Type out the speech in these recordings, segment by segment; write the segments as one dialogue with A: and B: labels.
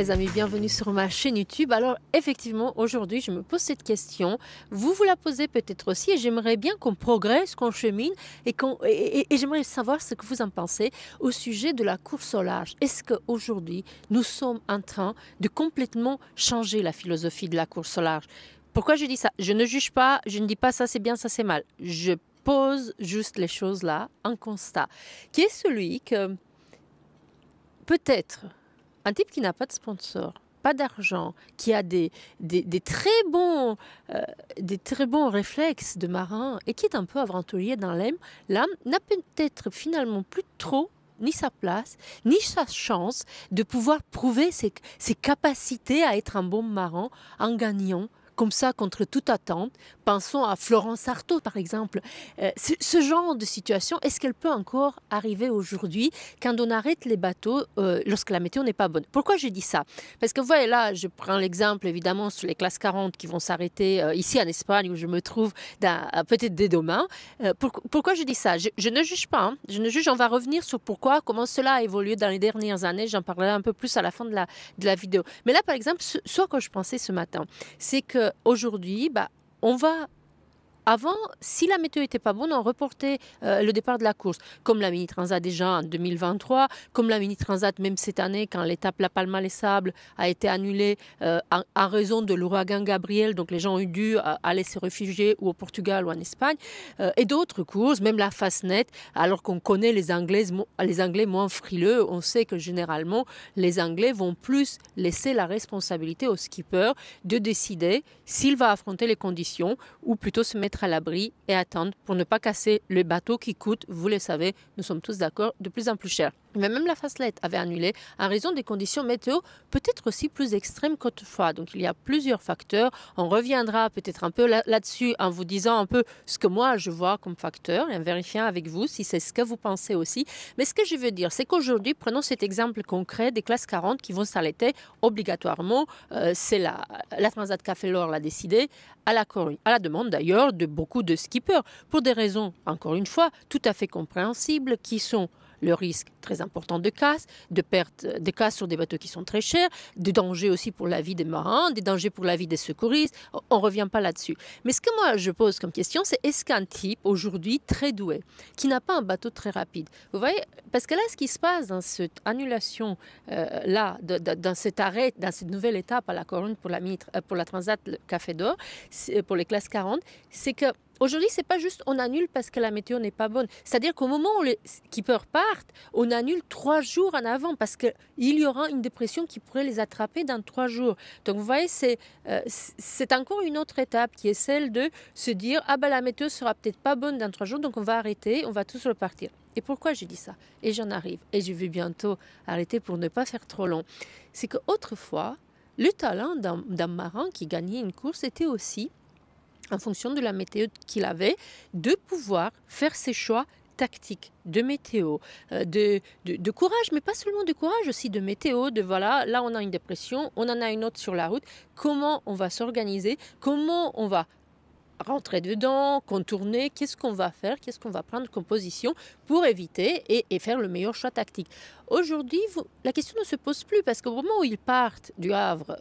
A: les amis, bienvenue sur ma chaîne YouTube. Alors effectivement, aujourd'hui, je me pose cette question. Vous la posez peut-être aussi et j'aimerais bien qu'on progresse, qu'on chemine et j'aimerais savoir ce que vous en pensez au sujet de la course au large. Est-ce qu'aujourd'hui, nous sommes en train de complètement changer la philosophie de la course au large? Pourquoi je dis ça? Je ne juge pas, je ne dis pas ça c'est bien, ça c'est mal. Je pose juste les choses là, un constat, qui est celui que peut-être un type qui n'a pas de sponsor, pas d'argent, qui a des très bons réflexes de marin et qui est un peu aventurier dans l'âme, n'a peut-être finalement plus trop ni sa place, ni sa chance de pouvoir prouver ses capacités à être un bon marin en gagnant comme ça contre toute attente. Pensons à Florence Artaud par exemple. Ce genre de situation, est-ce qu'elle peut encore arriver aujourd'hui quand on arrête les bateaux lorsque la météo n'est pas bonne? Pourquoi je dis ça? Parce que vous voyez là, je prends l'exemple évidemment sur les classes 40 qui vont s'arrêter ici en Espagne où je me trouve peut-être dès demain. Pourquoi je dis ça? Je ne juge pas, hein. Je ne juge, on va revenir sur comment cela a évolué dans les dernières années. J'en parlerai un peu plus à la fin de la vidéo. Mais là par exemple, ce à quoi je pensais ce matin, c'est que aujourd'hui, on va... Avant, si la météo n'était pas bonne, on reportait le départ de la course, comme la Mini Transat déjà en 2023, comme la Mini Transat même cette année quand l'étape La Palma les Sables a été annulée en raison de l'ouragan Gabriel, donc les gens ont dû aller se réfugier ou au Portugal ou en Espagne, et d'autres courses, même la Fastnet, alors qu'on connaît les Anglais moins frileux, on sait que généralement les Anglais vont plus laisser la responsabilité au skipper de décider s'il va affronter les conditions ou plutôt se mettre à l'abri et attendre pour ne pas casser le bateau qui coûte, vous le savez, nous sommes tous d'accord, de plus en plus cher. Mais même la Fastnet avait annulé en raison des conditions météo peut-être aussi plus extrêmes qu'autrefois. Donc il y a plusieurs facteurs. On reviendra peut-être un peu là-dessus en vous disant un peu ce que moi je vois comme facteur et en vérifiant avec vous si c'est ce que vous pensez aussi. Mais ce que je veux dire, c'est qu'aujourd'hui, prenons cet exemple concret des classes 40 qui vont s'arrêter obligatoirement. C'est la Transat Café L'Or l'a décidé à la Corugne, à la demande d'ailleurs de beaucoup de skippers, pour des raisons, encore une fois, tout à fait compréhensibles, qui sont le risque très important de casse, de perte de casse sur des bateaux qui sont très chers, des dangers aussi pour la vie des marins, des dangers pour la vie des secouristes. On ne revient pas là-dessus. Mais ce que moi je pose comme question, c'est est-ce qu'un type aujourd'hui très doué, qui n'a pas un bateau très rapide, vous voyez, parce que là ce qui se passe dans cette annulation, dans cet arrêt, dans cette nouvelle étape à la Corugne pour la Transat le Café d'Or, pour les classes 40, c'est que aujourd'hui, ce n'est pas juste on annule parce que la météo n'est pas bonne. C'est-à-dire qu'au moment où les skippers partent, on annule 3 jours en avant parce qu'il y aura une dépression qui pourrait les attraper dans 3 jours. Donc vous voyez, c'est encore une autre étape qui est celle de se dire « Ah ben la météo sera peut-être pas bonne dans 3 jours, donc on va arrêter, on va tous repartir ». Et pourquoi j'ai dit ça? Et j'en arrive. Et je vais bientôt arrêter pour ne pas faire trop long. C'est qu'autrefois, le talent d'un marin qui gagnait une course était aussi en fonction de la météo qu'il avait, de pouvoir faire ses choix tactiques, de météo, de courage, mais pas seulement de courage, aussi de météo, de voilà, là on a une dépression, on en a une autre sur la route, comment on va s'organiser, comment on va rentrer dedans, contourner, qu'est-ce qu'on va faire, qu'est-ce qu'on va prendre comme position pour éviter et faire le meilleur choix tactique. Aujourd'hui, la question ne se pose plus parce qu'au moment où ils partent du Havre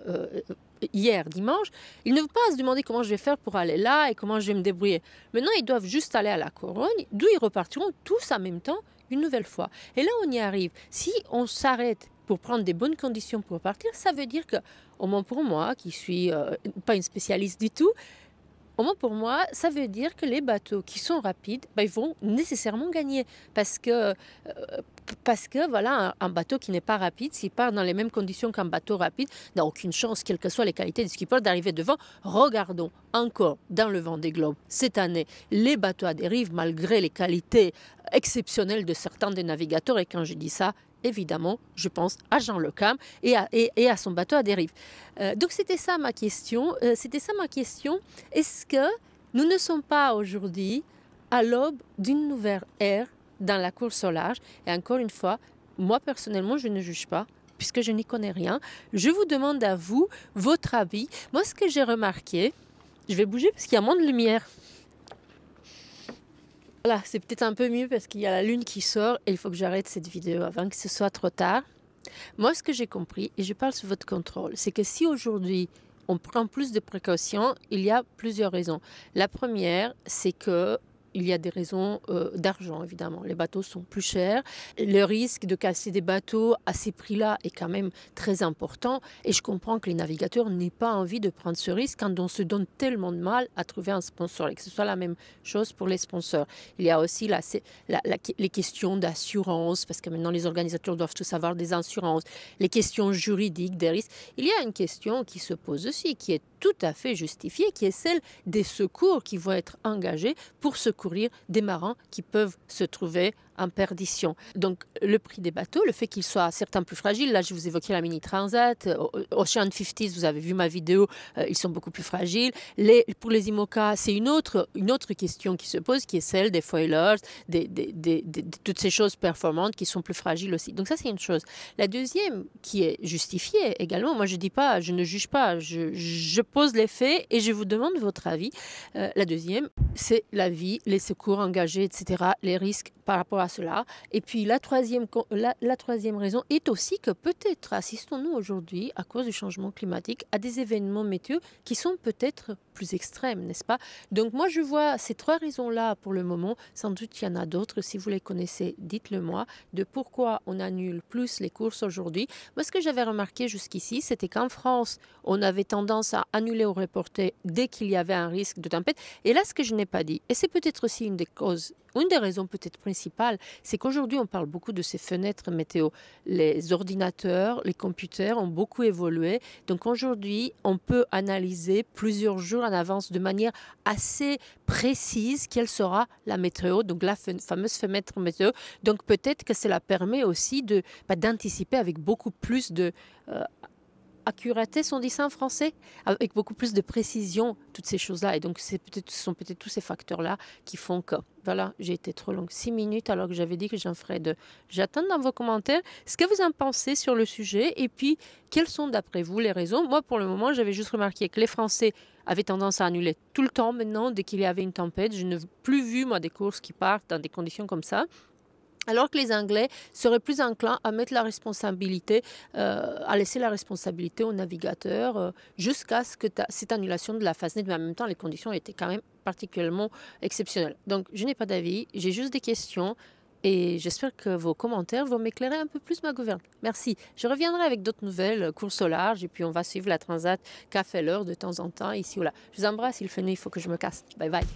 A: hier, dimanche, ils ne vont pas se demander comment je vais faire pour aller là et comment je vais me débrouiller. Maintenant, ils doivent juste aller à la Corogne, d'où ils repartiront tous en même temps une nouvelle fois. Et là, on y arrive. Si on s'arrête pour prendre des bonnes conditions pour partir, ça veut dire que, au moins pour moi, qui suis pas une spécialiste du tout, au moins pour moi, ça veut dire que les bateaux qui sont rapides, ils vont nécessairement gagner. Parce que voilà, un bateau qui n'est pas rapide, s'il part dans les mêmes conditions qu'un bateau rapide, n'a aucune chance, quelles que soient les qualités du skipper, d'arriver devant. Regardons encore dans le Vendée Globe cette année les bateaux à dérive, malgré les qualités exceptionnelles de certains des navigateurs. Et quand je dis ça, évidemment, je pense à Jean Le Cam et à son bateau à dérive. Donc c'était ça ma question. Est-ce que nous ne sommes pas aujourd'hui à l'aube d'une nouvelle ère dans la course au large? Et encore une fois, moi personnellement, je ne juge pas puisque je n'y connais rien. Je vous demande à vous votre avis. Moi, ce que j'ai remarqué, je vais bouger parce qu'il y a moins de lumière. Voilà, c'est peut-être un peu mieux parce qu'il y a la lune qui sort et il faut que j'arrête cette vidéo avant que ce soit trop tard. Moi, ce que j'ai compris, et je parle sous votre contrôle, c'est que si aujourd'hui on prend plus de précautions, il y a plusieurs raisons. La première, c'est que il y a des raisons d'argent, évidemment. Les bateaux sont plus chers. Le risque de casser des bateaux à ces prix-là est quand même très important. Et je comprends que les navigateurs n'aient pas envie de prendre ce risque quand on se donne tellement de mal à trouver un sponsor. Et que ce soit la même chose pour les sponsors. Il y a aussi les questions d'assurance, parce que maintenant les organisateurs doivent tous avoir des assurances. Les questions juridiques, des risques. Il y a une question qui se pose aussi, qui est tout à fait justifiée, qui est celle des secours qui vont être engagés pour secourir des marins qui peuvent se trouver en perdition. Donc le prix des bateaux, le fait qu'ils soient certains plus fragiles, là je vous évoquais la Mini Transat, Ocean 50, vous avez vu ma vidéo, ils sont beaucoup plus fragiles. Pour les IMOCA, c'est une autre question qui se pose, qui est celle des foilers, toutes ces choses performantes qui sont plus fragiles aussi. Donc ça c'est une chose. La deuxième qui est justifiée également, moi je dis pas, je ne juge pas, je pose les faits et je vous demande votre avis. La deuxième, c'est la vie, les secours engagés, etc., les risques par rapport à cela. Et puis la troisième raison est aussi que peut-être assistons-nous aujourd'hui, à cause du changement climatique, à des événements météo qui sont peut-être plus extrêmes, n'est-ce pas? Donc moi je vois ces trois raisons-là pour le moment. Sans doute il y en a d'autres. Si vous les connaissez, dites-le moi, de pourquoi on annule plus les courses aujourd'hui. Moi ce que j'avais remarqué jusqu'ici, c'était qu'en France, on avait tendance à annuler ou reporter dès qu'il y avait un risque de tempête. Et là, ce que je n'ai pas dit, et c'est peut-être aussi une des causes, une des raisons peut-être principales, c'est qu'aujourd'hui, on parle beaucoup de ces fenêtres météo. Les ordinateurs, les computers ont beaucoup évolué. Donc aujourd'hui, on peut analyser plusieurs jours en avance de manière assez précise quelle sera la météo, donc la fameuse fenêtre météo. Donc peut-être que cela permet aussi d'anticiper avec beaucoup plus de accuratesse, on dit ça en français, avec beaucoup plus de précision, toutes ces choses-là. Et donc, ce sont peut-être tous ces facteurs-là qui font que, voilà, j'ai été trop longue, 6 minutes, alors que j'avais dit que j'en ferais 2. J'attends dans vos commentaires ce que vous en pensez sur le sujet et puis, quelles sont d'après vous les raisons. Moi, pour le moment, j'avais juste remarqué que les Français avaient tendance à annuler tout le temps maintenant, dès qu'il y avait une tempête. Je n'ai plus vu, moi, des courses qui partent dans des conditions comme ça. Alors que les Anglais seraient plus enclins à mettre la responsabilité, à laisser la responsabilité aux navigateurs jusqu'à ce que cette annulation de la Fastnet, mais en même temps, les conditions étaient quand même particulièrement exceptionnelles. Donc, je n'ai pas d'avis, j'ai juste des questions et j'espère que vos commentaires vont m'éclairer un peu plus ma gouverne. Merci. Je reviendrai avec d'autres nouvelles, courses au large, et puis on va suivre la Transat Café l'heure de temps en temps, ici ou là. Je vous embrasse, il fait nuit, il faut que je me casse. Bye bye.